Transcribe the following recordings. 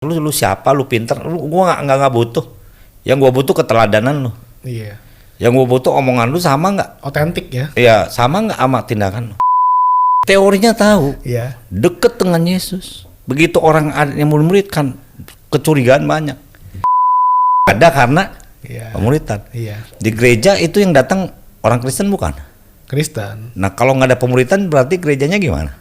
Lu siapa, lu pinter, gua nggak butuh. Yang gua butuh keteladanan lu. Iya. Yang gua butuh omongan lu sama nggak? Otentik ya. Iya, sama nggak sama tindakan lu. Teorinya tahu, Iya. deket dengan Yesus. Begitu orang yang murid kan kecurigaan banyak. Ada karena Iya. pemuritan. Iya. Di gereja itu yang datang orang Kristen bukan? Kristen. Nah kalau nggak ada pemuritan berarti gerejanya gimana?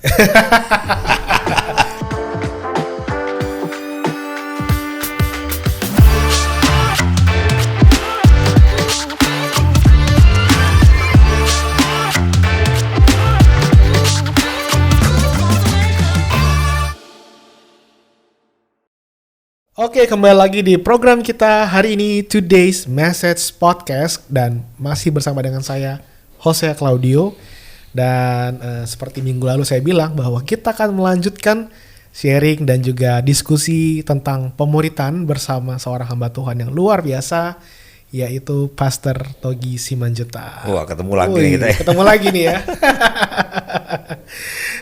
Oke, kembali lagi di program kita hari ini, Today's Message Podcast, dan masih bersama dengan saya, Jose Claudio. Dan seperti minggu lalu saya bilang bahwa kita akan melanjutkan sharing dan juga diskusi tentang pemuritan bersama seorang hamba Tuhan yang luar biasa, yaitu Pastor Togi Simanjuntak. Wah, ketemu lagi nih kita ya. Ketemu lagi nih ya.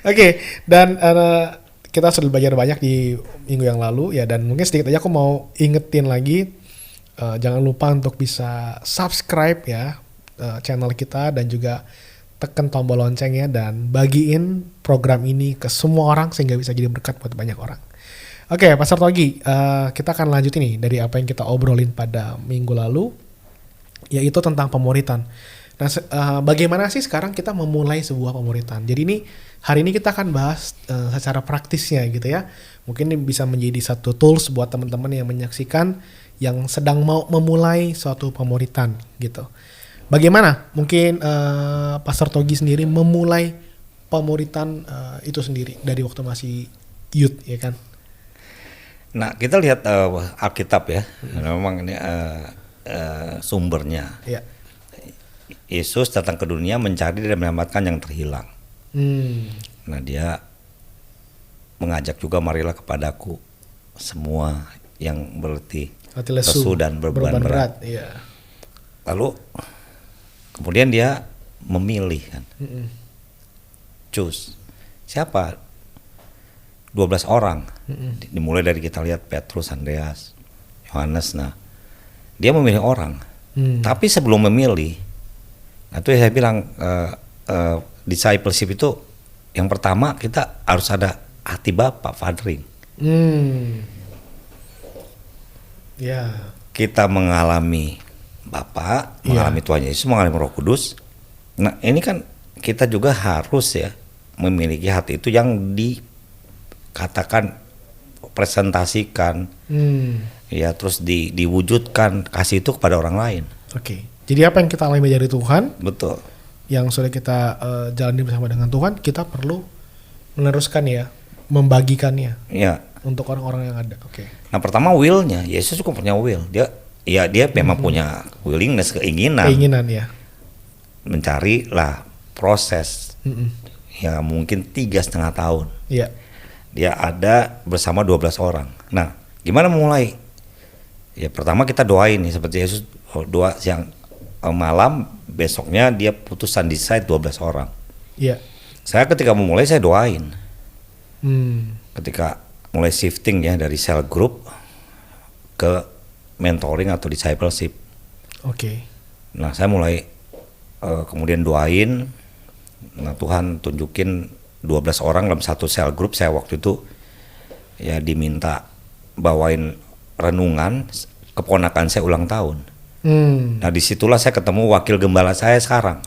Oke, dan kita sudah belajar banyak di minggu yang lalu ya, dan mungkin sedikit aja aku mau ingetin lagi, jangan lupa untuk bisa subscribe ya channel kita, dan juga tekan tombol loncengnya dan bagiin program ini ke semua orang sehingga bisa jadi berkat buat banyak orang. Oke, Pastor Togi, kita akan lanjut ini dari apa yang kita obrolin pada minggu lalu, yaitu tentang pemuritan. Nah, bagaimana sih sekarang kita memulai sebuah pemuritan? Jadi ini hari ini kita akan bahas secara praktisnya gitu ya. Mungkin ini bisa menjadi satu tools buat teman-teman yang menyaksikan yang sedang mau memulai suatu pemuritan gitu. Bagaimana mungkin Pastor Togi sendiri memulai pemuritan itu sendiri dari waktu masih youth ya kan? Nah kita lihat Alkitab ya, memang ini sumbernya. Ya. Yesus datang ke dunia mencari dan menyelamatkan yang terhilang. Nah dia mengajak juga, marilah kepadaku semua yang berletih, lesu dan beban berat. Iya. Lalu kemudian dia memilih kan, choose siapa? 12 orang. Dimulai dari kita lihat Petrus, Andreas, Yohanes. Nah dia memilih orang. Tapi sebelum memilih, nah itu saya bilang discipleship itu yang pertama kita harus ada hati Bapa, fathering. Ya. Kita mengalami Bapa, mengalami Tuhan Yesus, mengalami Roh Kudus. Nah ini kan kita juga harus ya memiliki hati itu yang dikatakan, presentasikan, ya terus diwujudkan, kasih itu kepada orang lain. Oke. Jadi apa yang kita alami dari Tuhan? Betul. Yang sudah kita jalani bersama dengan Tuhan, kita perlu meneruskan ya, membagikannya Ya. untuk orang-orang yang ada. Oke. Nah pertama willnya, Yesus juga punya will. Dia memang punya willingness, keinginan ya. mencari lah proses. Ya mungkin 3,5 tahun. Iya. Dia ada bersama 12 orang. Nah gimana mulai? Ya pertama kita doain nih, seperti Yesus doa siang malam, besoknya dia putusan decide 12 orang. Iya. Saya ketika memulai saya doain. Ketika mulai shifting ya dari cell group ke mentoring atau discipleship. Oke. Nah saya mulai kemudian doain. Nah Tuhan tunjukin 12 orang dalam satu cell group. Saya waktu itu ya diminta bawain renungan keponakan saya ulang tahun. Nah disitulah saya ketemu wakil gembala saya sekarang.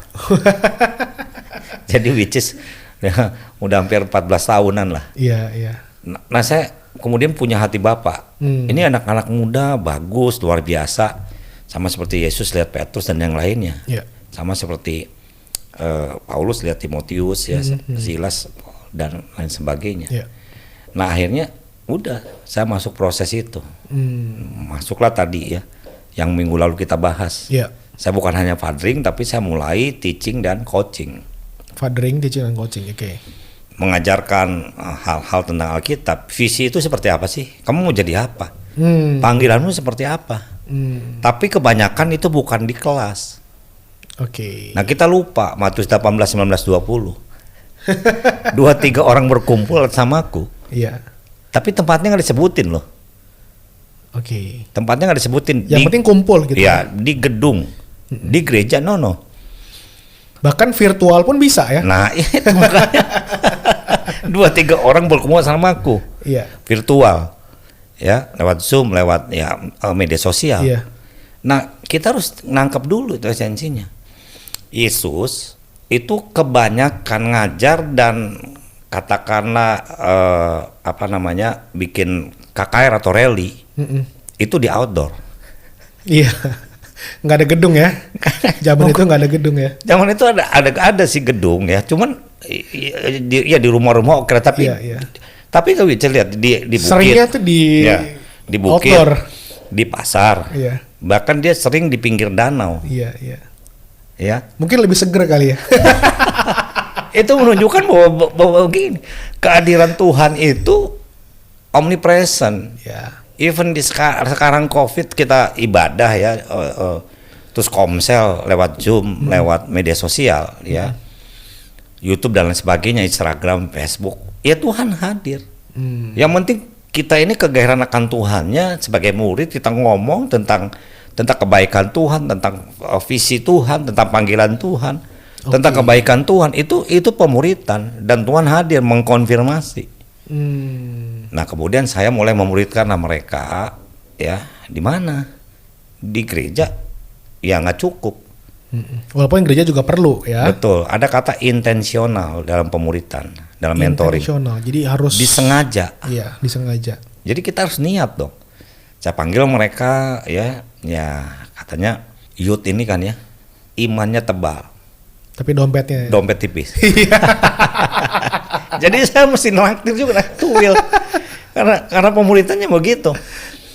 Jadi which is ya, udah hampir 14 tahunan lah. Iya. Nah saya kemudian punya hati Bapak. Ini anak-anak muda bagus, luar biasa. Sama seperti Yesus lihat Petrus dan yang lainnya. Iya. Sama seperti Paulus lihat Timotius ya, Silas dan lain sebagainya. Iya. Nah akhirnya udah saya masuk proses itu. Masuklah tadi ya yang minggu lalu kita bahas. Iya. Saya bukan hanya fathering, tapi saya mulai teaching dan coaching. Fathering, teaching, dan coaching. Oke. Mengajarkan hal-hal tentang Alkitab. Visi itu seperti apa sih? Kamu mau jadi apa? Panggilanmu seperti apa? Tapi kebanyakan itu bukan di kelas. Oke. Nah kita lupa Matius 18, 19, 20. 2-3 orang berkumpul sama aku. Iya. Tapi tempatnya nggak disebutin loh. Oke. Tempatnya nggak disebutin. Yang penting kumpul gitu. Ya, di gedung, di gereja, no. Bahkan virtual pun bisa ya. Nah, itu makanya 2-3 orang berkumpul sama aku. Iya. Virtual. Ya, lewat Zoom, lewat media sosial. Iya. Nah, kita harus nangkep dulu itu esensinya. Yesus itu kebanyakan ngajar dan katakanlah bikin KKR atau rally. Itu di outdoor. Iya. Nggak ada gedung ya. Zaman itu nggak ada gedung ya. Zaman itu ada sih gedung ya, cuman di rumah-rumah oke, tapi Iya. tapi kalau bisa lihat di bukit. Seringnya tuh di bukit, outdoor. di pasar. Iya. Bahkan dia sering di pinggir danau. Iya. Ya. Mungkin lebih seger kali ya. Itu menunjukkan bahwa begini, kehadiran Tuhan itu omnipresent. Ya. Even di sekarang COVID kita ibadah ya, terus komsel lewat Zoom, lewat media sosial ya, YouTube dan lain sebagainya, Instagram, Facebook, ya Tuhan hadir. Yang penting kita ini kegairahan akan Tuhannya sebagai murid, kita ngomong tentang kebaikan Tuhan, tentang visi Tuhan, tentang panggilan Tuhan, tentang kebaikan Tuhan, itu pemuritan dan Tuhan hadir mengkonfirmasi. Nah, kemudian saya mulai memuridkan mereka ya, di mana? Di gereja ya nggak cukup. Walaupun gereja juga perlu ya. Betul, ada kata intensional dalam pemuritan, dalam mentoring. Intensional, jadi harus disengaja. Iya, disengaja. Jadi kita harus niat dong. Saya panggil mereka ya katanya youth ini kan ya, imannya tebal. Tapi dompetnya. Dompet tipis. Jadi saya mesti nraktir juga tuil. karena pemuritannya begitu.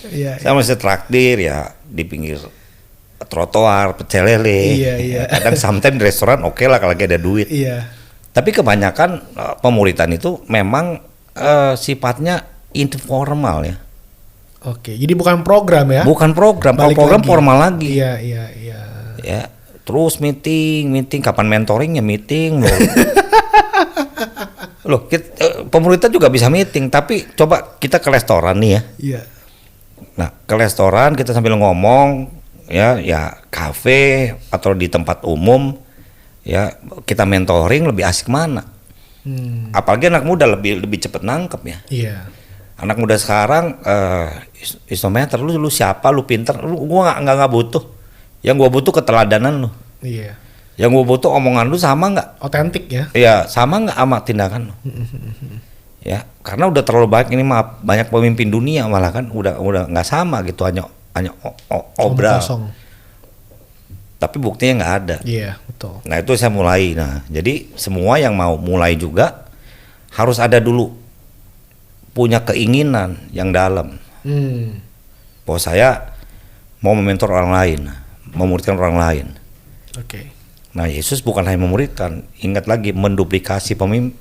Iya. Saya mesti traktir ya di pinggir trotoar, pecel lele. Iya. Kadang sometimes di restoran oke lah kalau lagi ada duit. Iya. Tapi kebanyakan pemuritan itu memang sifatnya informal ya. Oke, jadi bukan program ya? Bukan program, kalau program lagi. Formal lagi. Iya. Ya, terus meeting, kapan mentoringnya meeting loh. Loh, pemuritan juga bisa meeting, tapi coba kita ke restoran nih ya. Iya. Nah, ke restoran kita sambil ngomong ya kafe atau di tempat umum ya, kita mentoring lebih asik mana? Apalagi anak muda lebih cepet nangkep ya. Iya. Anak muda sekarang isometer, lu siapa, lu pinter, gua nggak butuh. Yang gua butuh keteladanan lu. Iya. Yang gua butuh omongan lu sama nggak? Otentik ya? Iya, sama nggak sama tindakan lu? Ya, karena udah terlalu banyak ini banyak pemimpin dunia malah kan udah nggak sama gitu, hanya obral. Kosong. Tapi buktinya nggak ada. Iya, betul. Nah, itu saya mulai. Nah, jadi semua yang mau mulai juga harus ada dulu punya keinginan yang dalam. Bahwa saya mau mementor orang lain, memuridkan orang lain. Oke. Nah, Yesus bukan hanya memuridkan, ingat lagi menduplikasi pemimpin,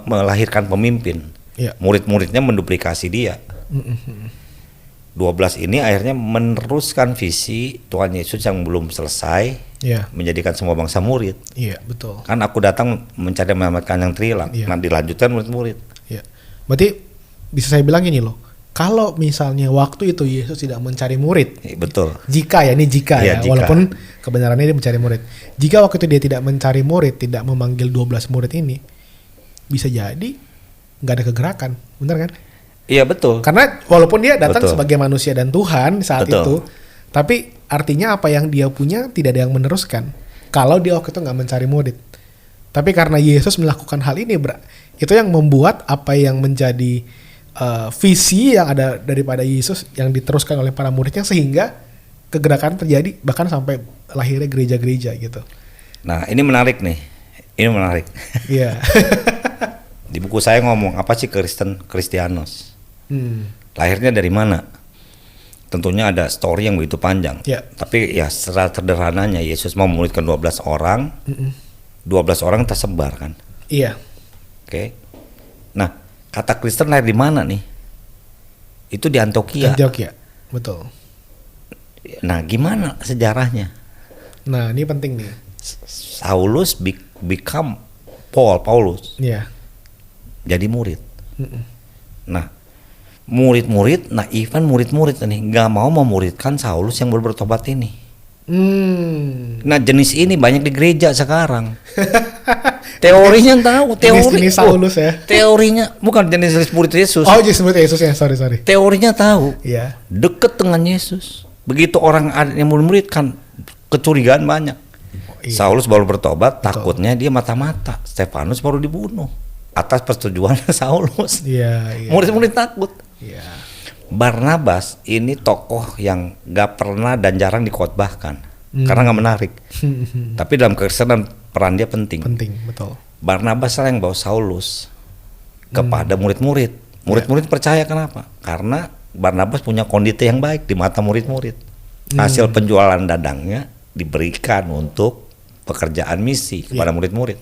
melahirkan pemimpin. Iya. Murid-muridnya menduplikasi dia. 12 ini akhirnya meneruskan visi Tuhan Yesus yang belum selesai, menjadikan semua bangsa murid. Iya, betul. Kan aku datang mencari menyelamatkan yang terhilang. Nah, dilanjutkan murid-murid. Iya. Berarti bisa saya bilang ini loh, kalau misalnya waktu itu Yesus tidak mencari murid, betul. Jika ya, jika. Walaupun kebenarannya dia mencari murid. Jika waktu itu dia tidak mencari murid, tidak memanggil 12 murid ini, bisa jadi nggak ada kegerakan, benar kan? Iya, betul. Karena walaupun dia datang sebagai manusia dan Tuhan saat itu, tapi artinya apa yang dia punya tidak ada yang meneruskan. Kalau dia waktu itu nggak mencari murid. Tapi karena Yesus melakukan hal ini, itu yang membuat apa yang menjadi visi yang ada daripada Yesus yang diteruskan oleh para muridnya, sehingga kegerakan terjadi bahkan sampai lahirnya gereja-gereja gitu. Nah, ini menarik nih. Ini menarik. Iya. Di buku saya ngomong apa sih Kristianos? Lahirnya dari mana? Tentunya ada story yang begitu panjang. Tapi ya secara sederhananya Yesus mau memuridkan 12 orang. 12 orang tersebar kan? Iya. Oke. Nah, kata Kristen lahir di mana nih? Itu di Antioquia. Antioquia, betul. Nah, gimana sejarahnya? Nah, ini penting nih. Saulus become Paulus. Iya. Jadi murid. Nah, murid-murid, nah even murid-murid ini nggak mau memuridkan Saulus yang baru bertobat ini. Nah jenis ini banyak di gereja sekarang. Teorinya tahu, Jenis Saulus ya. Teorinya bukan jenis murid Yesus. Oh, jenis murid Yesus ya, sorry. Teorinya tahu, Iya. deket dengan Yesus. Begitu orang ada yang murid kan kecurigaan banyak. Iya. Saulus baru bertobat, Betul. takutnya dia mata-mata. Stefanus baru dibunuh atas persetujuan Saulus. Iya. Murid-murid takut. Iya. Barnabas ini tokoh yang gak pernah dan jarang dikhotbahkan karena gak menarik. Tapi dalam kekristenan peran dia penting. Penting, betul. Barnabas lah yang bawa Saulus kepada murid-murid. Murid-murid percaya kenapa? Karena Barnabas punya kondisi yang baik di mata murid-murid. Hasil penjualan dadangnya diberikan untuk pekerjaan misi kepada murid-murid.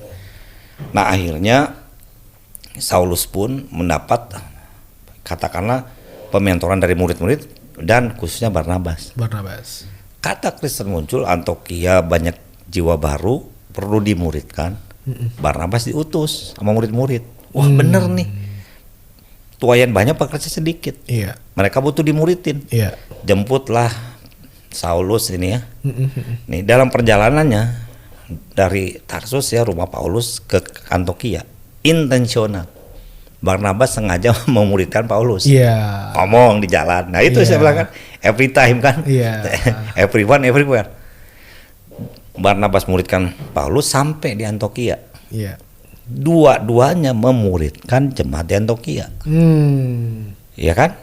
Nah akhirnya Saulus pun mendapat katakanlah pementoran dari murid-murid dan khususnya Barnabas. Kata Kristen muncul, Antiokhia banyak jiwa baru perlu dimuridkan. Barnabas diutus sama murid-murid. Wah bener nih, tuayan banyak pekerja sedikit. Iya. Mereka butuh dimuridin. Iya. Jemputlah Saulus ini ya. Nih dalam perjalanannya dari Tarsus ya rumah Paulus ke Antiokhia intensional. Barnabas sengaja memuridkan Paulus. Iya. Ngomong di jalan. Nah itu saya bilang kan, every time kan. Iya. Everyone, everywhere. Barnabas muridkan Paulus sampai di Antiokhia. Iya. Dua-duanya memuridkan jemaat di Antiokhia. Iya kan?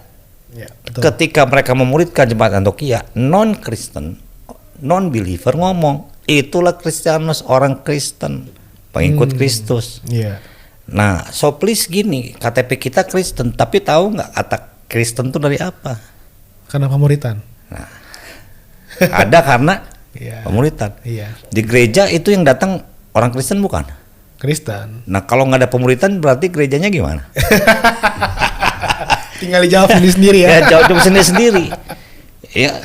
Iya, betul. Ketika mereka memuridkan jemaat Antiokhia, non-Kristen, non-believer ngomong, itulah Kristianus, orang Kristen, pengikut Kristus. Iya. Nah, so please gini, KTP kita Kristen, tapi tahu nggak kata Kristen itu dari apa? Karena pemuritan. Ada karena Iya. pemuritan. Iya. Di gereja itu yang datang orang Kristen bukan? Kristen. Nah, kalau nggak ada pemuritan berarti gerejanya gimana? Tinggal dijawab sendiri Ya, ya. jawab sendiri. Ya,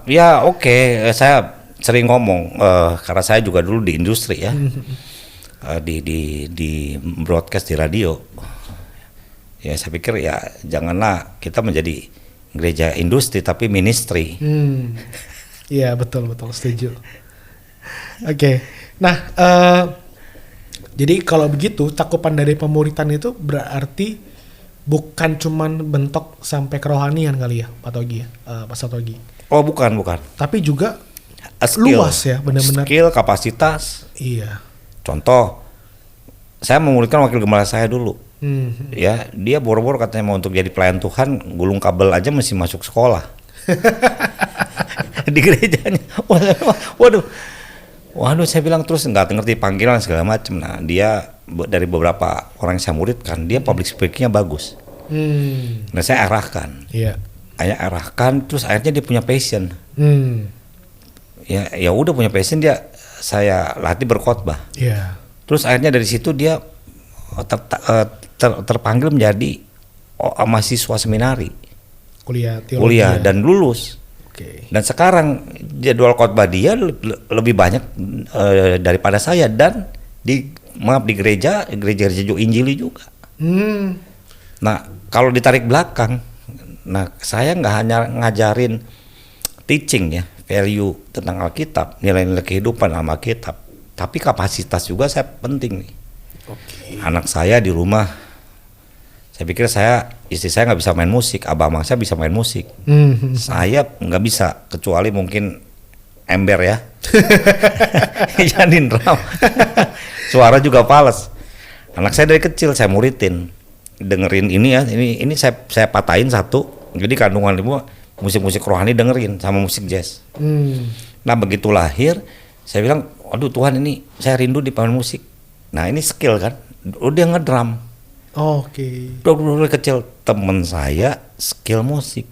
ya oke, saya sering ngomong karena saya juga dulu di industri ya. Di broadcast di radio ya saya pikir ya janganlah kita menjadi gereja industri tapi ministry. Iya betul setuju. Oke. Nah jadi kalau begitu cakupan dari pemuritan itu berarti bukan cuman bentuk sampai kerohanian kali ya Pak Togi ya, Pak Togi. Oh bukan Tapi juga skill, luas ya benar-benar. skill, kapasitas. Iya. Contoh, saya memuridkan wakil gembala saya dulu. Ya, dia boro-boro katanya mau untuk jadi pelayan Tuhan, gulung kabel aja mesti masuk sekolah. Di gerejanya. Waduh, saya bilang terus nggak ngerti panggilan segala macam. Nah, dia dari beberapa orang yang saya muridkan, dia public speaking-nya bagus. Nah, saya arahkan. Iya. Saya arahkan, terus akhirnya dia punya passion. Ya udah punya passion dia, saya latih berkhotbah. Iya. Terus akhirnya dari situ dia terpanggil menjadi mahasiswa seminari, kuliah dan lulus. Oke. Dan sekarang jadwal khotbah dia lebih banyak daripada saya dan di gereja Injili juga. Nah kalau ditarik belakang, nah saya nggak hanya ngajarin teaching ya, value tentang Alkitab, nilai-nilai kehidupan dalam Alkitab, tapi kapasitas juga saya penting nih. Anak saya di rumah, saya pikir istri saya nggak bisa main musik, abang saya bisa main musik. Saya nggak bisa kecuali mungkin ember ya, jadiin drum. Suara juga fals. Anak saya dari kecil saya muridin, dengerin ini ya, ini saya patahin satu. Jadi kandungan ibu musik-musik rohani dengerin sama musik jazz. Nah begitu lahir, saya bilang, aduh Tuhan ini saya rindu di pemain musik. Nah ini skill kan, udah ngedrum. Oke. Dari kecil temen saya skill musik,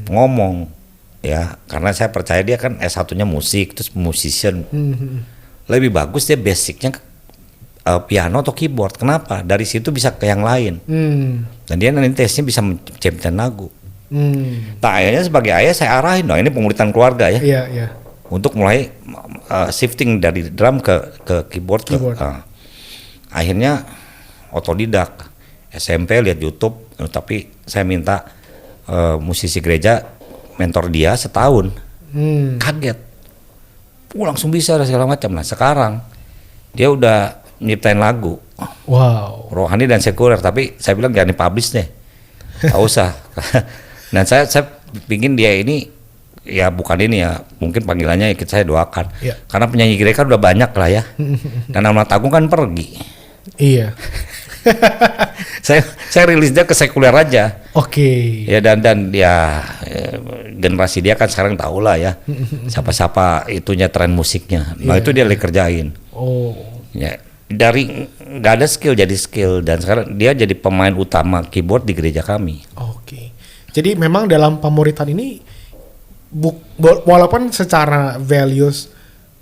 ngomong ya, karena saya percaya dia kan S1-nya musik, terus musician. Lebih bagus dia basicnya piano atau keyboard. Kenapa? Dari situ bisa ke yang lain. Dan dia nanti tesnya bisa menciptakan lagu. Nah akhirnya sebagai ayah saya arahin, ini pemuritan keluarga ya. Iya. Untuk mulai shifting dari drum ke keyboard. Akhirnya otodidak. SMP lihat YouTube, tapi saya minta musisi gereja mentor dia setahun. Kaget. Langsung bisa segala macam. Nah, sekarang dia udah nyiptain lagu. Wow. Rohani dan sekuler, tapi saya bilang jangan dipublish deh. Gak usah. Dan saya pingin dia ini ya bukan ini ya, mungkin panggilannya ikut saya doakan. Iya. Karena penyanyi gereja kan udah banyak lah ya. Dan Amanat Agung kan pergi. Iya. saya rilisnya ke sekuler aja. Oke. Ya dan ya generasi dia kan sekarang tahu lah ya. Siapa-siapa itunya tren musiknya. Nah, itu dia lagi kerjain. Oh. Ya, dari nggak ada skill jadi skill, dan sekarang dia jadi pemain utama keyboard di gereja kami. Oke. Jadi memang dalam pemuritan ini walaupun secara values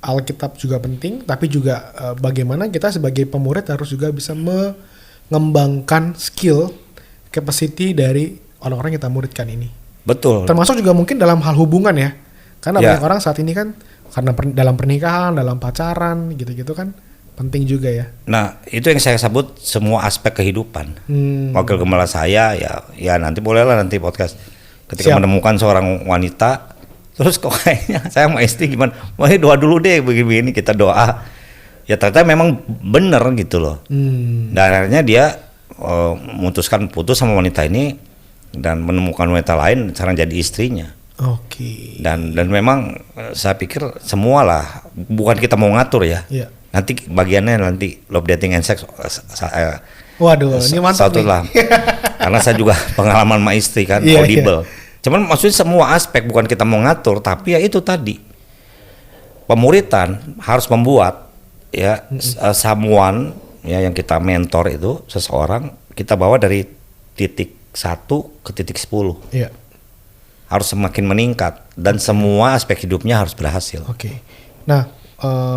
Alkitab juga penting, tapi juga bagaimana kita sebagai pemurid harus juga bisa mengembangkan skill capacity dari orang-orang yang kita muridkan ini. Betul. Termasuk juga mungkin dalam hal hubungan ya. Karena Ya. banyak orang saat ini kan karena dalam pernikahan, dalam pacaran gitu-gitu kan penting juga ya. Nah, itu yang saya sebut semua aspek kehidupan. Wakil gembala saya ya nanti bolehlah nanti podcast ketika Siap. menemukan seorang wanita, terus kok kayaknya saya sama istri gimana? Wah, doa dulu deh begini, kita doa. Ya ternyata memang bener gitu loh. Dan akhirnya dia memutuskan putus sama wanita ini dan menemukan wanita lain, sekarang jadi istrinya. Oke. Dan memang saya pikir semualah, bukan kita mau ngatur ya. Iya. Nanti bagiannya nanti love, dating and sex Waduh, ini mantap satu nih. lah. Karena saya juga pengalaman sama istri kan, Iya, audible. Cuman maksudnya semua aspek, bukan kita mau ngatur, tapi ya itu tadi. Pemuritan harus membuat ya someone ya yang kita mentor itu seseorang kita bawa dari titik 1 ke titik 10. Iya. Harus semakin meningkat dan semua aspek hidupnya harus berhasil. Oke. Nah,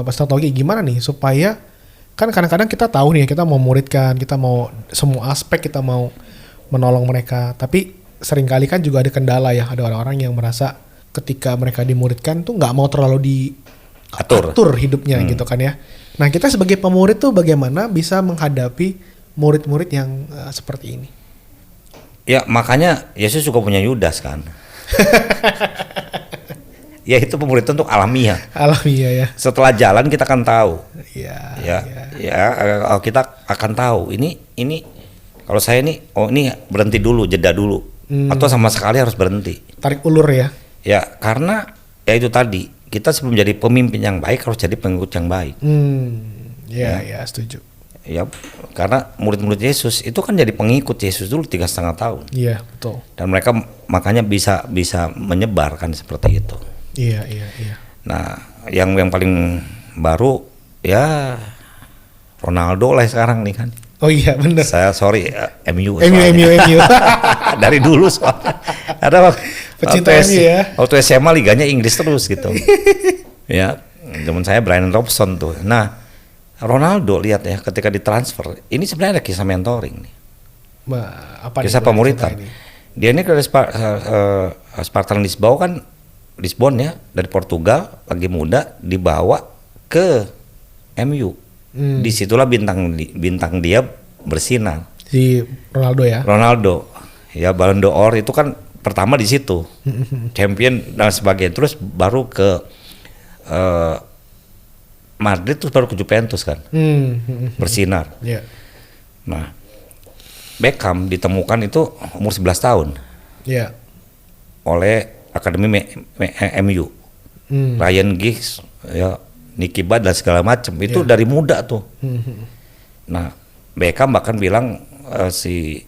Mas Tantogi gimana nih supaya kan kadang-kadang kita tahu nih kita mau muridkan, kita mau semua aspek kita mau menolong mereka, tapi seringkali kan juga ada kendala ya, ada orang-orang yang merasa ketika mereka dimuridkan tuh nggak mau terlalu diatur hidupnya gitu kan ya. Nah, kita sebagai pemurid tuh bagaimana bisa menghadapi murid-murid yang seperti ini? Ya makanya Yesus juga punya Yudas kan. Ya itu pemuritan untuk alamiah. Alamiah ya. Setelah jalan kita akan tahu. Iya. Ya, kita akan tahu. Ini kalau saya ini berhenti dulu, jeda dulu, atau sama sekali harus berhenti. Tarik ulur ya. Ya karena ya itu tadi, kita sebelum jadi pemimpin yang baik harus jadi pengikut yang baik. Ya, setuju. Ya karena murid-murid Yesus itu kan jadi pengikut Yesus dulu 3,5 tahun. Iya, betul. Dan mereka makanya bisa menyebar kan seperti itu. Iya. Nah, yang paling baru ya Ronaldo lah sekarang nih kan. Oh iya, bener. Saya MU. MU. Dari dulu soalnya. Ada Pecinta MU ya. Waktu SMA liganya Inggris terus gitu. Ya, teman saya Brian Robson tuh. Nah, Ronaldo lihat ya ketika ditransfer, ini sebenarnya ada kisah mentoring nih. Kisah pemuritan. Dia ini ke Spartan Lisbon ya, dari Portugal, lagi muda dibawa ke MU. Disitulah bintang dia bersinar. Si Ronaldo ya. Ronaldo, ya Ballon d'Or itu kan pertama di situ, champion dan sebagainya. Terus baru ke Madrid, terus baru ke Juventus kan, bersinar. Yeah. Nah, Beckham ditemukan itu umur 11 tahun. Yeah. Oleh Akademi MU, Ryan Giggs, ya, Nicky Butt dan segala macam itu dari muda tuh. Nah, Beckham bahkan bilang si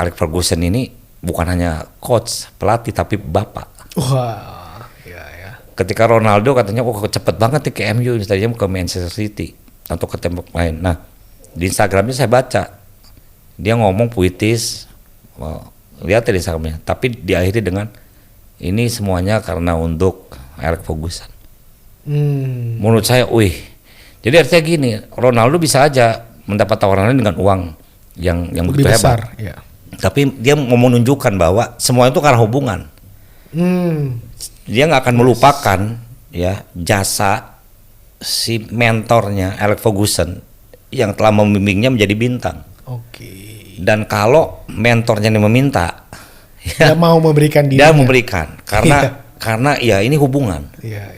Alex Ferguson ini bukan hanya coach, pelatih, tapi bapak. Wah, ya. Ketika Ronaldo katanya, cepet banget nih ke MU, tadinya ke Manchester City atau ke tempat lain. Nah, di Instagramnya saya baca, dia ngomong puitis, lihat di Instagramnya, tapi diakhiri dengan ini semuanya karena untuk Alex Ferguson. Menurut saya, jadi artinya gini, Ronaldo bisa aja mendapat tawaran dengan uang yang lebih begitu besar, hebat. ya. Tapi dia mau menunjukkan bahwa semua itu karena hubungan. Dia nggak akan melupakan ya jasa si mentornya Alex Ferguson yang telah membimbingnya menjadi bintang. Oke. Dan kalau mentornya ini meminta, Dia mau memberikan dia dirinya. memberikan karena ya ini hubungan. Iya.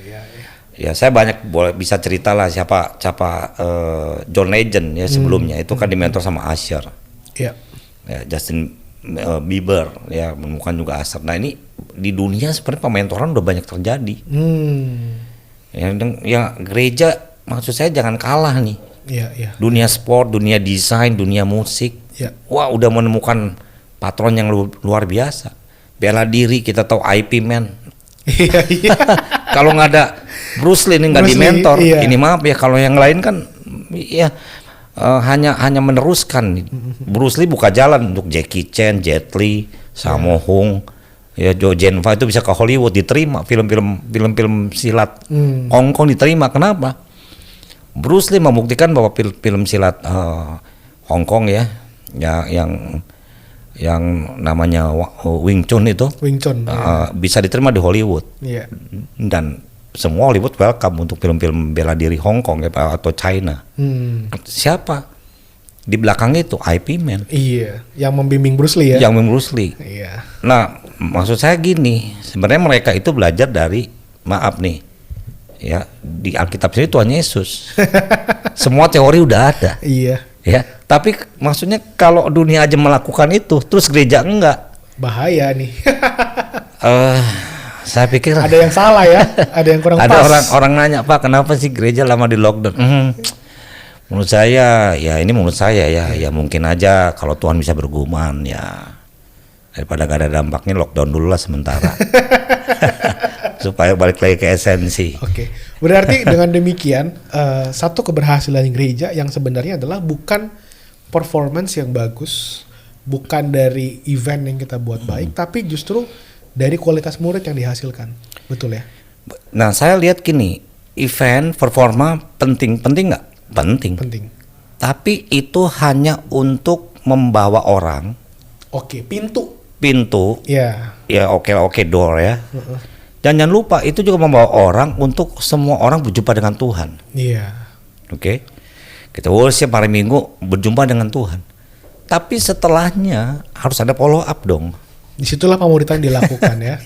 Ya saya banyak bisa cerita lah siapa John Legend ya sebelumnya itu kan dimentor sama Usher. Iya. Ya, Justin Bieber ya menemukan juga Usher. Nah ini di dunia sebenarnya pementoran udah banyak terjadi. Ya gereja maksud saya jangan kalah nih. Iya. Dunia sport, dunia desain, dunia musik. Iya. Wah udah menemukan patron yang luar biasa. Bela diri kita tahu IP Man. Iya. Kalau nggak ada Bruce Lee ini nggak Bruce di Lee, mentor. iya. Ini maaf ya kalau yang lain kan ya hanya meneruskan. Bruce Lee buka jalan untuk Jackie Chan, Jet Li, Sammo Hung, ya Joe Jenva itu bisa ke Hollywood diterima film-film silat Hong Kong diterima. Kenapa? Bruce Lee membuktikan bahwa film silat Hong Kong ya yang namanya Wing Chun itu Wing Chun. bisa diterima di Hollywood. Iya. Dan semua Hollywood welcome untuk film-film bela diri Hong Kong ya, atau China. Siapa di belakang itu? IP Man. Iya, yang membimbing Bruce Lee ya. Yang Bruce Lee. Iya. Nah, maksud saya gini, sebenarnya mereka itu belajar dari, maaf nih, ya di Alkitab sini Tuhan Yesus. Semua teori udah ada. Iya. Ya, tapi maksudnya kalau dunia aja melakukan itu, terus gereja enggak, Bahaya nih. saya pikir Ada yang salah ya, ada yang kurang ada pas. orang nanya, Pak, kenapa sih gereja lama di lockdown? Menurut saya, ya mungkin aja kalau Tuhan bisa bergumam ya, daripada gak ada dampaknya lockdown dulu lah sementara, supaya balik lagi ke esensi. Oke, berarti dengan demikian satu keberhasilan gereja yang sebenarnya adalah bukan performance yang bagus, bukan dari event yang kita buat baik, tapi justru dari kualitas murid yang dihasilkan, betul ya? Nah, saya lihat gini, event performa penting nggak? Penting. Tapi itu hanya untuk membawa orang. Oke, pintu. Ya oke door ya. Dan jangan lupa itu juga membawa orang untuk semua orang berjumpa dengan Tuhan. Iya. Oke. Kita worship hari Minggu berjumpa dengan Tuhan. Tapi setelahnya harus ada follow up dong. Disitulah pemuritan dilakukan ya.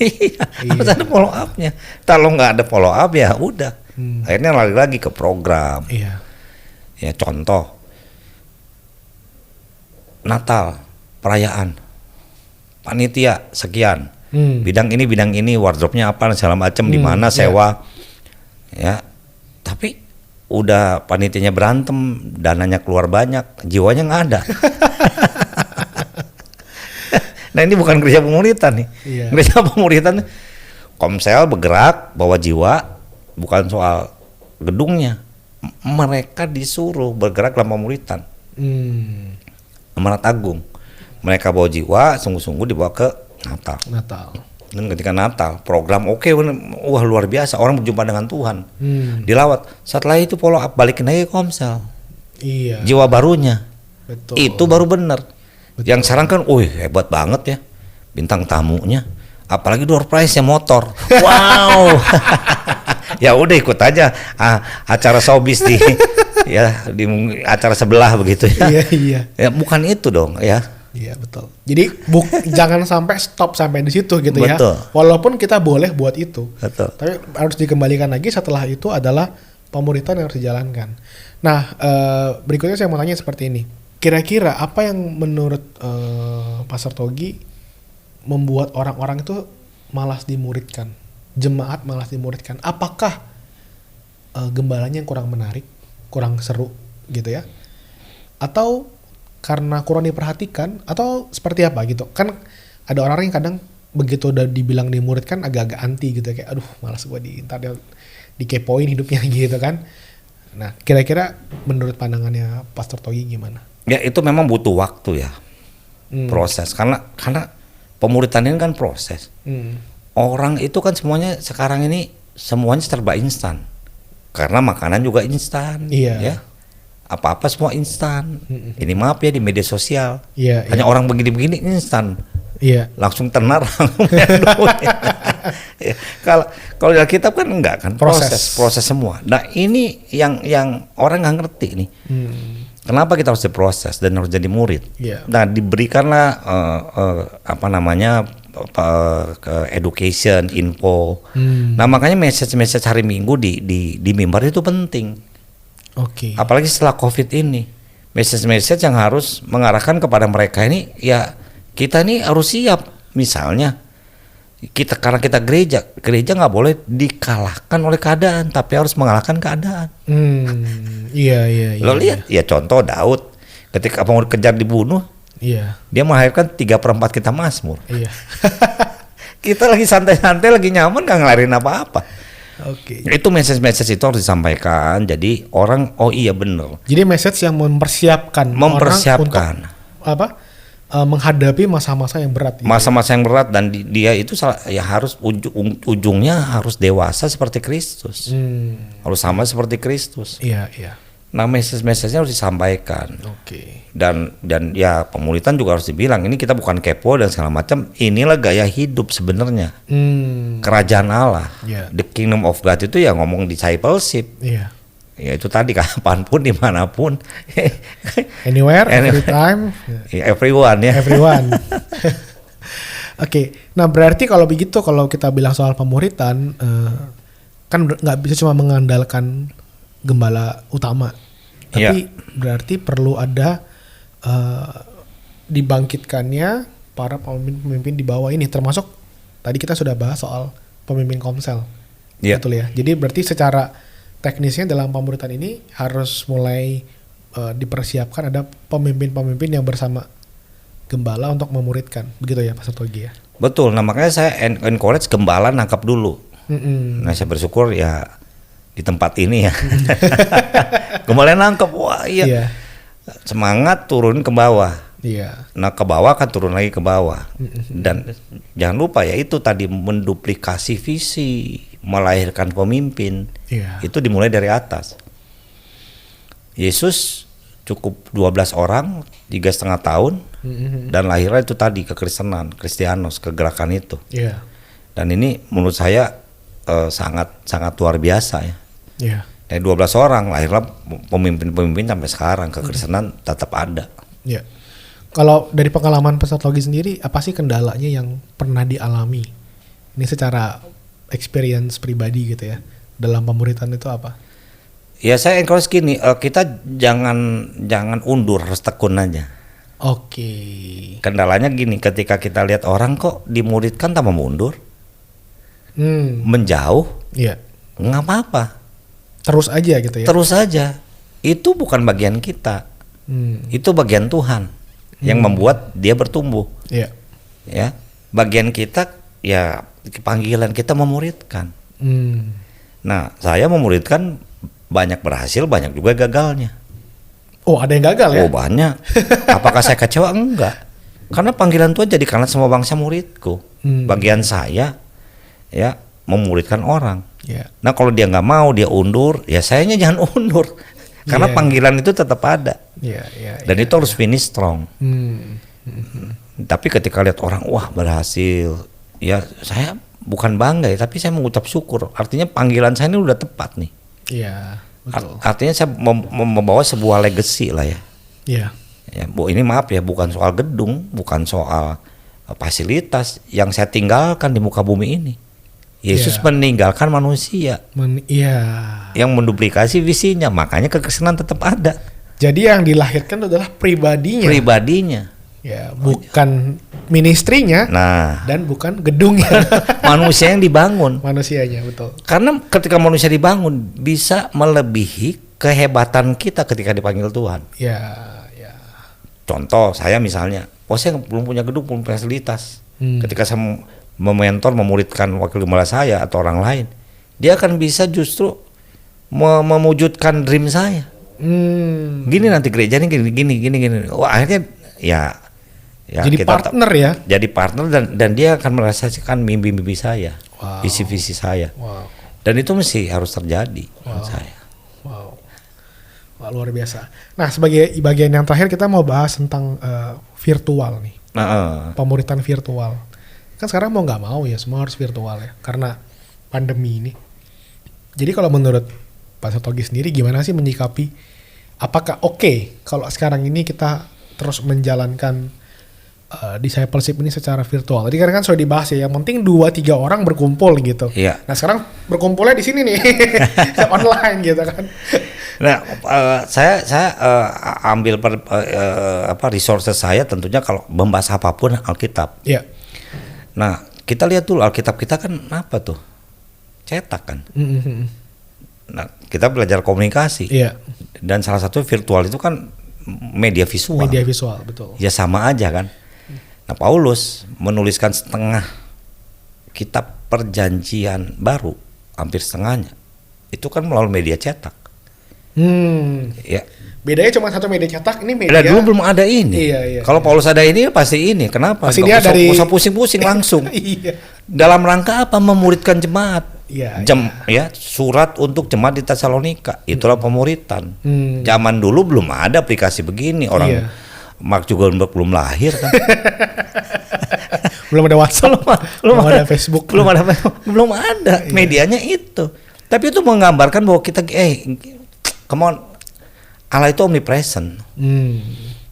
Harus ada follow up-nya. Kalau nggak ada follow up ya udah. Akhirnya lagi ke program. Iya. Ya contoh Natal, perayaan, panitia sekian, bidang ini, wardrobe-nya apa segala macam, di mana sewa, ya. Tapi udah panitianya berantem, dananya keluar banyak, jiwanya nggak ada. Nah ini bukan gereja pemuritan nih. Iya. Gereja pemuritan Komsel bergerak bawa jiwa, bukan soal gedungnya. Mereka disuruh bergerak dalam pemuritan. Amanat agung. Mereka bawa jiwa, sungguh-sungguh dibawa ke Natal. Dan ketika Natal, program wah luar biasa, orang berjumpa dengan Tuhan. Dilawat. Setelah itu follow up, balikin lagi ke Komsel. Iya. Jiwa barunya. Betul. Itu baru benar. Yang sekarang kan, hebat banget ya, bintang tamunya. Apalagi door prize-nya motor. Wow. Ya udah ikut aja acara showbiz di acara sebelah begitu ya. Iya. Ya bukan itu dong ya. Iya betul. Jadi jangan sampai stop sampai di situ gitu ya. Betul. Walaupun kita boleh buat itu. Betul. Tapi harus dikembalikan lagi setelah itu adalah pemuritan yang harus dijalankan. Nah, berikutnya saya mau tanya seperti ini. Kira-kira apa yang menurut Pastor Togi membuat orang-orang itu malas dimuridkan? Jemaat malas dimuridkan. Apakah gembalanya yang kurang menarik, kurang seru gitu ya? Atau karena kurang diperhatikan, atau seperti apa gitu? Kan ada orang yang kadang begitu udah dibilang dimuridkan agak-agak anti gitu ya, kayak aduh malas gue ntar dia dikepoin hidupnya gitu kan. Nah kira-kira menurut pandangannya Pastor Togi gimana? Ya itu memang butuh waktu ya, proses. Karena pemuritan ini kan proses. Orang itu kan semuanya sekarang ini semuanya serba instan. Karena makanan juga instan. Iya. Ya. Apa-apa semua instan. Ini maaf ya di media sosial. Iya. Hanya orang begini-begini instan. Iya. Langsung tenar. Kalau di Alkitab kan enggak kan, proses semua. Nah ini yang orang nggak ngerti nih. Kenapa kita harus diproses dan harus jadi murid? Iya. Nah, diberikanlah education, info. Nah, makanya message hari Minggu di mimbar itu penting. Oke. Apalagi setelah COVID ini, message yang harus mengarahkan kepada mereka ini, ya kita ini harus siap. Misalnya karena kita gereja nggak boleh dikalahkan oleh keadaan, tapi harus mengalahkan keadaan. Iya. Lo lihat, ya contoh Daud ketika mau dikejar dibunuh, Iya. dia melahirkan 3/4 kita Mazmur. Iya. Kita lagi santai-santai, lagi nyaman, nggak ngelarin apa-apa. Oke. Itu message itu harus disampaikan. Jadi orang, oh iya bener. Jadi message yang mempersiapkan orang untuk menghadapi masa-masa yang berat. Masa-masa yang berat, dan dia itu harus ujungnya harus dewasa seperti Kristus. Harus sama seperti Kristus. Iya. Nah, message-nya harus disampaikan. Oke. Dan ya pemuritan juga harus dibilang, ini kita bukan kepo dan segala macam. Inilah gaya hidup sebenarnya. Kerajaan Allah. Yeah. The kingdom of God itu ya ngomong discipleship. Iya. Ya itu tadi, kapanpun dimanapun. Anywhere, every time. Everyone ya. Everyone. Oke. Nah, berarti kalau begitu, kalau kita bilang soal pemuritan, kan nggak bisa cuma mengandalkan gembala utama, tapi berarti perlu ada dibangkitkannya para pemimpin di bawah ini, termasuk tadi kita sudah bahas soal pemimpin komsel, betul ya. Jadi berarti secara teknisnya dalam pemuritan ini harus mulai dipersiapkan, ada pemimpin-pemimpin yang bersama gembala untuk memuridkan, begitu ya Pastor Togi ya? Betul. Nah, makanya saya encourage gembala nangkap dulu. Nah, saya bersyukur ya di tempat ini ya. Gembala nangkep, wah iya. Semangat turun ke bawah. Iya. Nah, ke bawah kan turun lagi ke bawah. Dan jangan lupa ya, itu tadi menduplikasi visi, melahirkan pemimpin. Itu dimulai dari atas. Yesus cukup 12 orang 3,5 tahun, dan lahirnya itu tadi kekristenan, Kristianos, kegerakan itu. Dan ini menurut saya sangat luar biasa ya. Dari 12 orang lahirlah pemimpin-pemimpin sampai sekarang, kekristenan tetap ada. Kalau dari pengalaman Pastor Togi sendiri, apa sih kendalanya yang pernah dialami? Ini secara experience pribadi gitu ya, dalam pemuritan itu apa? Ya, saya encourage gini, kita jangan undur, harus tekun aja. Oke. Kendalanya gini, ketika kita lihat orang kok dimuridkan tanpa mundur, menjauh, nggak apa-apa. Terus aja gitu ya? Terus aja. Itu bukan bagian kita, itu bagian Tuhan yang membuat dia bertumbuh. Ya, bagian kita ya panggilan kita memuridkan. Nah, saya memuridkan banyak berhasil, banyak juga gagalnya. Oh, ada yang gagal ya? Oh, banyak. Apakah saya kecewa? Enggak. Karena panggilan Tuhan jadikanlah semua bangsa muridku. Bagian saya ya memuridkan orang. Nah, kalau dia nggak mau, dia undur, ya sayanya jangan undur. Karena panggilan itu tetap ada. Dan itu harus finish strong. Tapi ketika lihat orang, wah berhasil, ya saya bukan bangga ya, tapi saya mengucap syukur. Artinya panggilan saya ini udah tepat nih. Betul. Artinya saya membawa sebuah legacy lah ya. Ya, Bu, ini maaf ya, bukan soal gedung, bukan soal fasilitas yang saya tinggalkan di muka bumi ini. Yesus meninggalkan manusia yang menduplikasi visinya, makanya kekristenan tetap ada. Jadi yang dilahirkan adalah pribadinya. Ya, bukan ministrinya. Nah, dan bukan gedungnya. Manusia yang dibangun. Manusianya, betul. Karena ketika manusia dibangun bisa melebihi kehebatan kita ketika dipanggil Tuhan. Contoh saya misalnya, saya belum punya gedung, belum punya fasilitas. Ketika saya mementor, memuridkan wakil gembala saya atau orang lain, dia akan bisa justru memujudkan dream saya. Gini nanti gereja ini gini. Wah, akhirnya ya jadi partner ya. Jadi partner, dan dia akan merasakan mimpi-mimpi saya, visi-visi saya. Dan itu mesti harus terjadi menurut saya. Wah, luar biasa. Nah, sebagai bagian yang terakhir kita mau bahas tentang virtual nih. Pemuritan virtual. Kan sekarang mau nggak mau ya semua harus virtual ya, karena pandemi ini. Jadi kalau menurut Pastor Togi sendiri gimana sih menyikapi apakah oke kalau sekarang ini kita terus menjalankan discipleship ini secara virtual? Tadi kan sudah dibahas ya, yang penting 2-3 orang berkumpul gitu. Iya. Nah sekarang berkumpulnya di sini nih, online gitu kan. Nah, saya ambil resources saya tentunya kalau membahas apapun Alkitab. Iya. Nah, kita lihat dulu Alkitab kita kan apa tuh? Cetak kan. Nah, kita belajar komunikasi. Iya. Dan salah satu virtual itu kan media visual. Media visual, betul. Ya sama aja kan. Nah, Paulus menuliskan setengah kitab perjanjian baru, hampir setengahnya. Itu kan melalui media cetak. Ya. Bedanya cuma satu media cetak, ini media. Nah, dulu belum ada ini. Iya. Kalau Paulus ada ini pasti ini. Kenapa? Pasti dia dari usah pusing-pusing langsung. Iya. Dalam rangka apa? Memuridkan jemaat. Iya. Ya, surat untuk jemaat di Tesalonika. Itulah pemuritan. Zaman dulu belum ada aplikasi begini. Orang Mark juga belum lahir kan. Belum ada WhatsApp, belum ada Facebook, belum ada. Medianya itu. Tapi itu menggambarkan bahwa kita come on, Allah itu omnipresent.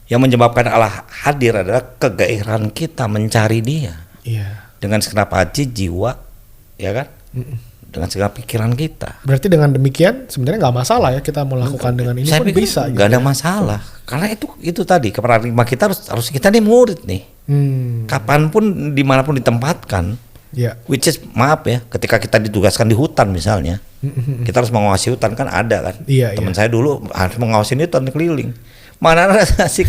Yang menyebabkan Allah hadir adalah kegairan kita mencari Dia. Iya. Dengan segenap hati, jiwa, ya kan? Dengan segenap pikiran kita. Berarti dengan demikian sebenarnya nggak masalah ya kita melakukan dengan ini pun bisa. Nggak ada masalah. Karena itu tadi paradigma kita harus kita nih murid nih. Kapanpun dimanapun ditempatkan. Yeah. Which is maaf ya, ketika kita ditugaskan di hutan misalnya, kita harus mengawasi hutan kan ada kan. Teman saya dulu harus mengawasi hutan keliling. Mana ada asik?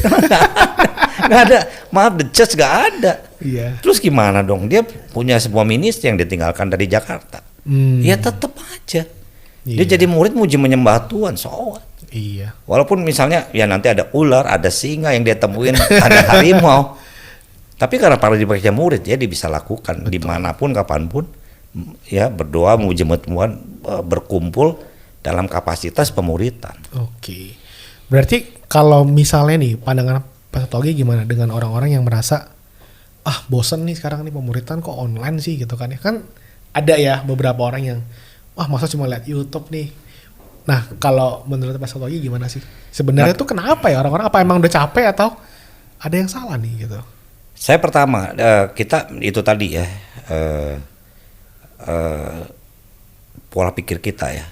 Nggak ada. Maaf, the church nggak ada. Iya. Terus gimana dong? Dia punya sebuah ministry yang ditinggalkan dari Jakarta. Ya tetap aja. Dia jadi murid muji menyembah Tuhan, so. Iya. Walaupun misalnya ya nanti ada ular, ada singa yang dia temuin, ada harimau. Tapi karena para dibaca murid ya dia bisa lakukan dimanapun kapanpun ya berdoa memuji Tuhan, berkumpul dalam kapasitas pemuritan. Oke. Berarti kalau misalnya nih pandangan Pastor Togi gimana dengan orang-orang yang merasa bosen nih sekarang nih pemuritan kok online sih gitu kan ya, kan ada ya beberapa orang yang masa cuma lihat YouTube nih. Nah kalau menurut Pastor Togi gimana sih sebenarnya tuh kenapa ya orang-orang, apa emang udah capek atau ada yang salah nih gitu? Saya pertama kita itu tadi ya pola pikir kita ya.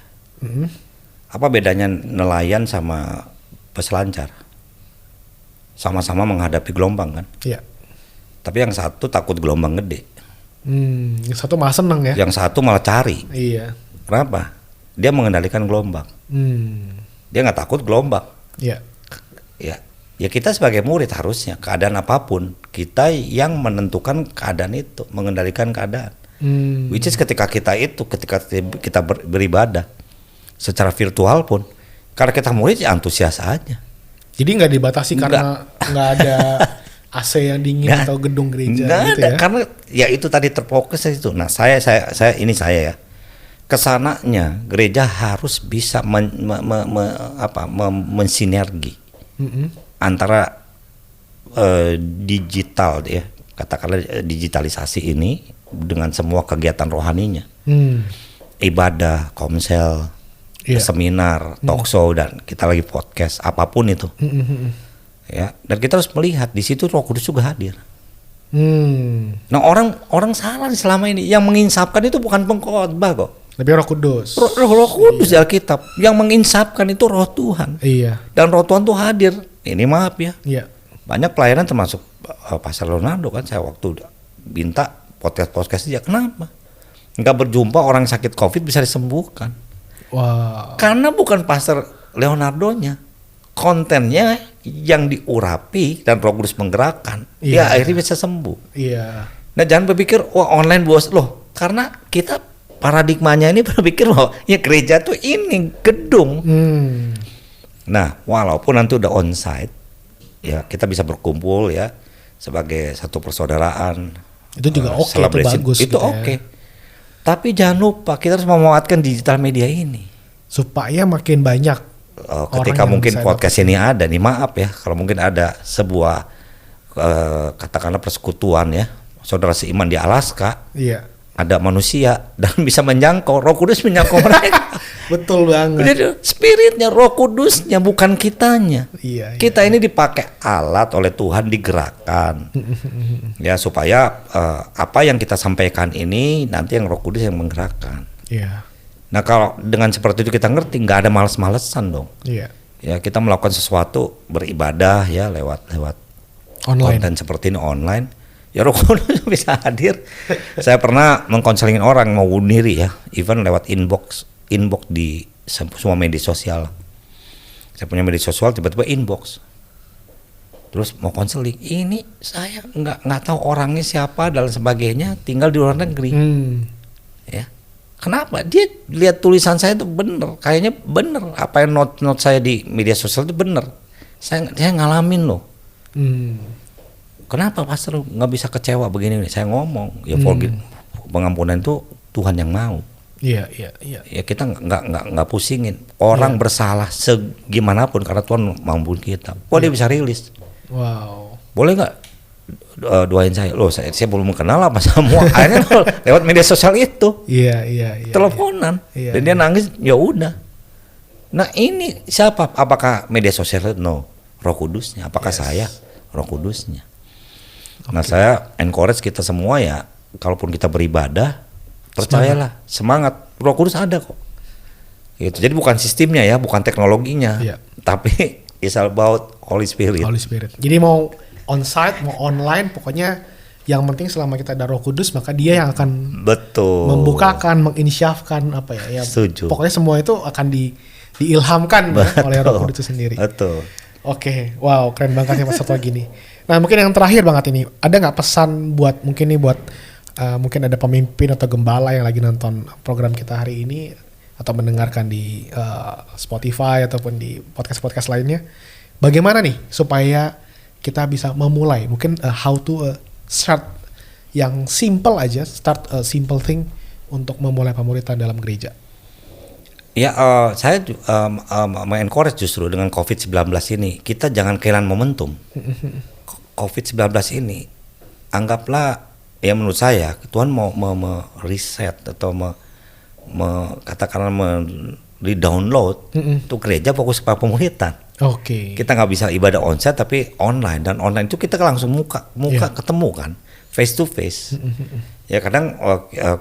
Apa bedanya nelayan sama peselancar? Sama-sama menghadapi gelombang kan? Iya. Tapi yang satu takut gelombang gede. Yang satu malah seneng ya? Yang satu malah cari. Iya. Kenapa? Dia mengendalikan gelombang. Dia nggak takut gelombang. Iya. Ya kita sebagai murid harusnya keadaan apapun kita yang menentukan keadaan itu, mengendalikan keadaan. Which is ketika kita beribadah secara virtual pun, karena kita murid ya antusias aja. Jadi nggak dibatasi karena nggak ada AC yang dingin atau gedung gereja nggak gitu ada, ya? karena ya itu tadi terfokus itu. Nah saya ya kesananya gereja harus bisa mensinergi antara digital ya, katakanlah digitalisasi ini dengan semua kegiatan rohaninya, ibadah, komsel, seminar, talk show, dan kita lagi podcast, apapun itu, ya. Dan kita harus melihat di situ Roh Kudus juga hadir. Nah orang salah selama ini, yang menginsapkan itu bukan pengkhotbah kok. Lebih Roh Kudus. Roh Kudus di Alkitab, yang menginsapkan itu Roh Tuhan. Iya. Dan Roh Tuhan tuh hadir. Ini maaf ya. Iya. Banyak pelayanan termasuk Pastor Leonardo kan, saya waktu minta podcast dia, kenapa? Nggak berjumpa orang sakit COVID bisa disembuhkan. Wow. Karena bukan Pastor Leonardonya, kontennya yang diurapi dan Roh Kudus menggerakkan, dia akhirnya bisa sembuh. Iya. Nah jangan berpikir online bos loh, karena kita paradigmanya ini berpikir loh, ya gereja tuh ini gedung. Nah walaupun nanti udah onsite, ya kita bisa berkumpul ya sebagai satu persaudaraan. Itu juga oke, itu bagus. Itu gitu oke. Tapi jangan lupa kita harus memanfaatkan digital media ini supaya makin banyak. Ketika mungkin podcast ini ada nih, maaf ya kalau mungkin ada sebuah katakanlah persekutuan ya, saudara seiman di Alaska. Iya. Ada manusia dan bisa menjangkau, Roh Kudus menjangkau mereka. Betul banget. Jadi spiritnya, Roh Kudusnya, bukan kitanya. Iya. Kita ini dipakai alat oleh Tuhan, digerakkan. Ya supaya apa yang kita sampaikan ini nanti yang Roh Kudus yang menggerakkan. Iya. Nah kalau dengan seperti itu kita ngerti, nggak ada males-malesan dong. Iya. Ya kita melakukan sesuatu, beribadah ya lewat Online. konten seperti ini online. Ya Roh Kudus bisa hadir. Saya pernah mengkonselingin orang mau bunuh diri ya, even lewat inbox di semua media sosial. Saya punya media sosial, tiba-tiba inbox. Terus mau konseling, ini saya nggak tahu orangnya siapa dan sebagainya, tinggal di luar negeri. Ya, kenapa? Dia lihat tulisan saya itu bener, kayaknya bener. Apa yang note saya di media sosial itu bener. Saya ngalamin loh. Kenapa pastor nggak bisa kecewa begini? Saya ngomong, ya pengampunan itu Tuhan yang mau. Iya. Ya kita nggak pusingin orang bersalah segimanapun karena Tuhan mampu kita. Dia bisa rilis. Wow. Boleh nggak doain saya? Loh saya belum kenal apa semua. Akhirnya lewat media sosial itu. Iya. Teleponan. Iya. Dan dia nangis. Ya udah. Nah ini siapa? Apakah media sosial? No. Roh Kudusnya. Apakah saya? Roh Kudusnya. Nah saya encourage kita semua ya, kalaupun kita beribadah, percayalah, semangat, Roh Kudus ada kok. Gitu. Jadi bukan sistemnya ya, bukan teknologinya, tapi it's all about Holy Spirit. Holy Spirit. Jadi mau on-site, mau online, pokoknya yang penting selama kita ada Roh Kudus, maka Dia yang akan membukakan, menginsyafkan apa ya. Setuju. Pokoknya semua itu akan diilhamkan ya, oleh Roh Kudus itu sendiri. Betul. Oke, wow, keren banget ya Pastor Togi nih. Nah mungkin yang terakhir banget ini, ada nggak pesan buat mungkin mungkin ada pemimpin atau gembala yang lagi nonton program kita hari ini atau mendengarkan di Spotify ataupun di podcast lainnya, bagaimana nih supaya kita bisa memulai mungkin how to start yang simple aja, start a simple thing untuk memulai pemuritan dalam gereja. Ya, saya mengencourage justru dengan COVID-19 ini, kita jangan kehilangan momentum. COVID-19 ini, anggaplah, ya menurut saya, Tuhan mau reset atau katakanlah re-download, tuh gereja fokus ke pemuritan. Oke. Kita nggak bisa ibadah onsite tapi online, dan online itu kita langsung muka ketemu kan, face to face. Ya kadang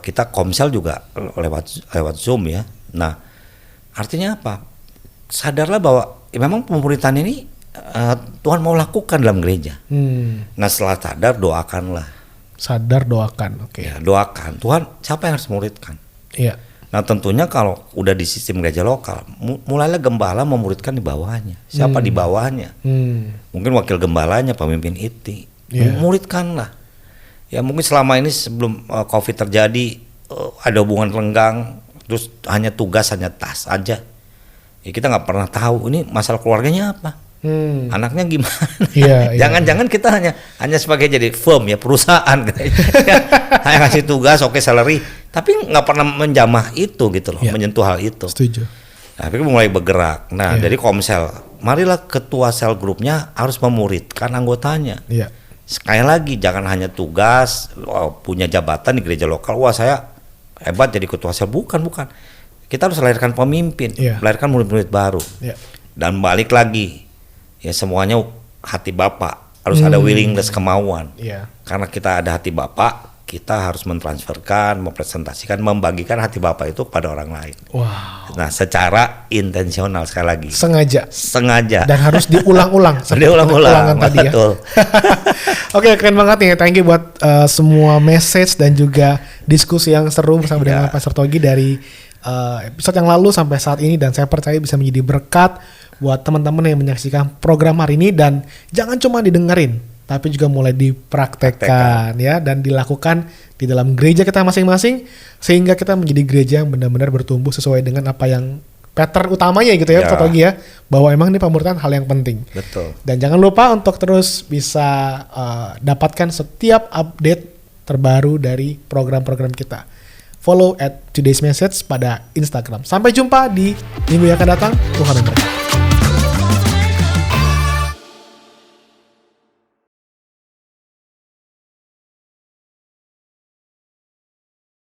kita komsel juga lewat Zoom ya. Nah, artinya apa? Sadarlah bahwa memang pemuritan ini Tuhan mau lakukan dalam gereja. Nah setelah sadar, doakanlah. Sadar, doakan. Oke. Ya, doakan. Tuhan, siapa yang harus muridkan? Iya. Nah tentunya kalau udah di sistem gereja lokal, mulailah gembala memuridkan di bawahnya. Siapa di bawahnya? Mungkin wakil gembalanya, pemimpin inti. Muridkanlah. Ya mungkin selama ini sebelum COVID terjadi ada hubungan renggang, terus hanya tugas, hanya tas aja. Ya kita nggak pernah tahu ini masalah keluarganya apa, anaknya gimana. Jangan-jangan kita hanya sebagai jadi firm ya, perusahaan, hanya kasih tugas, oke, salary, tapi nggak pernah menjamah itu gitu loh, menyentuh hal itu. Setuju. Nah, tapi mulai bergerak. Nah, jadi komsel, marilah ketua sel grupnya harus memuridkan anggotanya. Sekali lagi, jangan hanya tugas, punya jabatan di gereja lokal. Wah saya hebat jadi ketua sel, bukan. Kita harus melahirkan pemimpin, melahirkan murid-murid baru. Dan balik lagi, ya semuanya hati Bapak, harus ada willingness, kemauan. Karena kita ada hati Bapak, kita harus mentransferkan, mempresentasikan, membagikan hati Bapak itu kepada orang lain. Wow. Nah, secara intensional, sekali lagi. Sengaja. Dan harus diulang-ulang. Diulang-ulang, tadi ya. betul. Oke, keren banget nih. Thank you buat semua message dan juga diskusi yang seru bersama dengan Pastor Togi dari episode yang lalu sampai saat ini, dan saya percaya bisa menjadi berkat buat teman-teman yang menyaksikan program hari ini. Dan jangan cuma didengerin, tapi juga mulai dipraktekkan ya, dan dilakukan di dalam gereja kita masing-masing, sehingga kita menjadi gereja yang benar-benar bertumbuh sesuai dengan apa yang pattern utamanya gitu ya, Pastor Togi ya, bahwa emang ini pemuritan hal yang penting. Betul. Dan jangan lupa untuk terus bisa dapatkan setiap update terbaru dari program-program kita. Follow @today's message pada Instagram. Sampai jumpa di minggu yang akan datang. Tuhan memberkati.